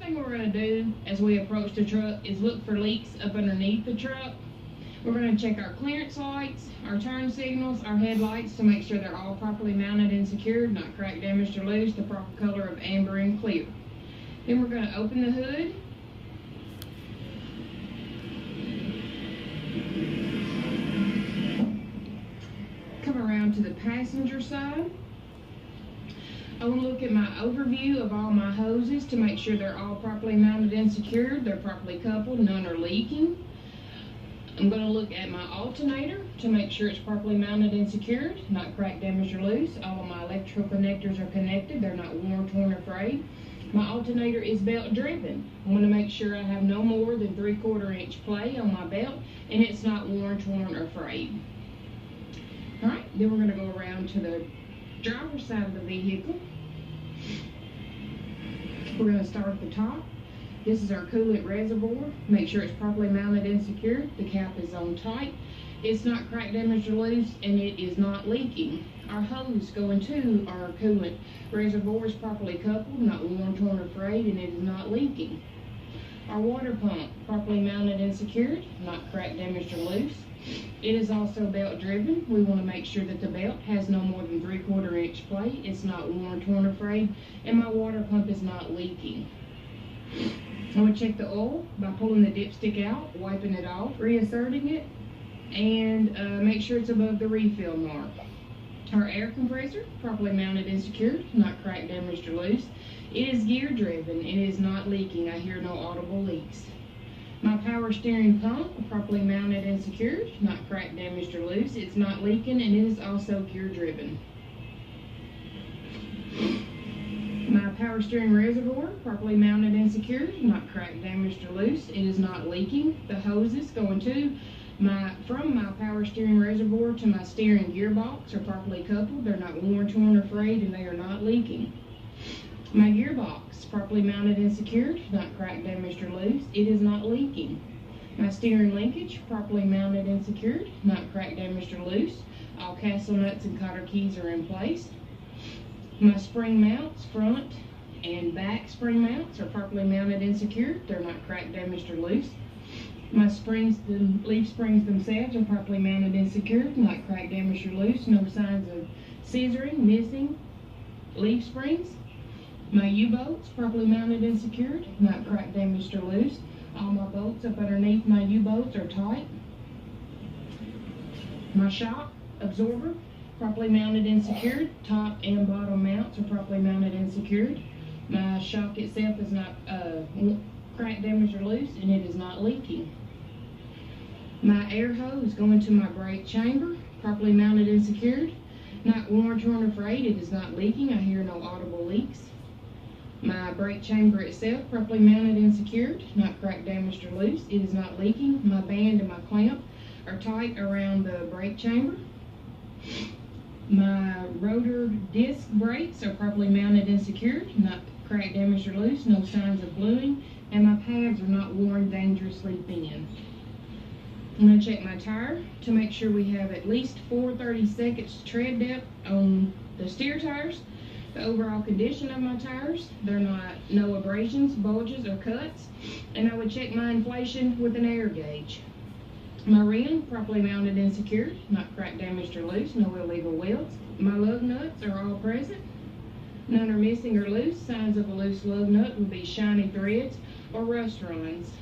thing we're going to do as we approach the truck is look for leaks up underneath the truck. We're going to check our clearance lights, our turn signals, our headlights to make sure they're all properly mounted and secured, not cracked, damaged, or loose, the proper color of amber and clear. Then we're going to open the hood. Come around to the passenger side. I want to look at my overview of all my hoses to make sure they're all properly mounted and secured, they're properly coupled, none are leaking. I'm going to look at my alternator to make sure it's properly mounted and secured, not cracked, damaged, or loose. All of my electrical connectors are connected, they're not worn, torn, or frayed. My alternator is belt driven. I'm going to make sure I have no more than 3/4 inch play on my belt and it's not worn, torn, or frayed. Alright, then we're going to go around to the driver's side of the vehicle. We're going to start at the top. This is our coolant reservoir. Make sure it's properly mounted and secured. The cap is on tight. It's not cracked, damaged, or loose, and it is not leaking. Our hose going to our coolant reservoir is properly coupled, not worn, torn, or frayed, and it is not leaking. Our water pump, properly mounted and secured, not cracked, damaged, or loose. It is also belt driven. We want to make sure that the belt has no more than 3/4 inch play. It's not worn, torn, or frayed, and my water pump is not leaking. I would check the oil by pulling the dipstick out, wiping it off, reinserting it, and make sure it's above the refill mark. Our air compressor, properly mounted and secured, not cracked, damaged, or loose. It is gear driven. It is not leaking. I hear no audible leaks. My power steering pump, properly mounted and secured, not cracked, damaged, or loose. It's not leaking, and it is also gear driven. My power steering reservoir, properly mounted and secured, not cracked, damaged, or loose. It is not leaking. The hoses going from my power steering reservoir to my steering gearbox are properly coupled. They're not worn, torn, or frayed, and they are not leaking. My gearbox, properly mounted and secured, not cracked, damaged, or loose. It is not leaking. My steering linkage, properly mounted and secured, not cracked, damaged, or loose. All castle nuts and cotter keys are in place. My spring mounts, front and back spring mounts, are properly mounted and secured. They're not cracked, damaged, or loose. My springs, the leaf springs themselves, are properly mounted and secured, not cracked, damaged, or loose. No signs of scissoring, missing leaf springs. My U-bolts, properly mounted and secured, not cracked, damaged, or loose. All my bolts up underneath my U-bolts are tight. My shock absorber, properly mounted and secured. Top and bottom mounts are properly mounted and secured. My shock itself is not cracked, damaged, or loose, and it is not leaking. My air hose going to my brake chamber, properly mounted and secured. Not worn, torn, or frayed. It is not leaking. I hear no audible leaks. My brake chamber itself, properly mounted and secured. Not cracked, damaged, or loose. It is not leaking. My band and my clamp are tight around the brake chamber. My rotor disc brakes are properly mounted and secured, not cracked, damaged, or loose, no signs of bluing, and my pads are not worn dangerously thin. I'm going to check my tire to make sure we have at least 4/32 tread depth on the steer tires. The overall condition of my tires, they're no abrasions, bulges, or cuts, and I would check my inflation with an air gauge. My rim, properly mounted and secured, not cracked, damaged, or loose, no illegal welds. My lug nuts are all present. None are missing or loose. Signs of a loose lug nut would be shiny threads or rust runs.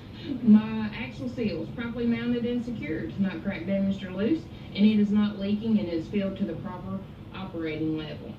My axle seals, properly mounted and secured, not cracked, damaged, or loose, and it is not leaking and is filled to the proper operating level.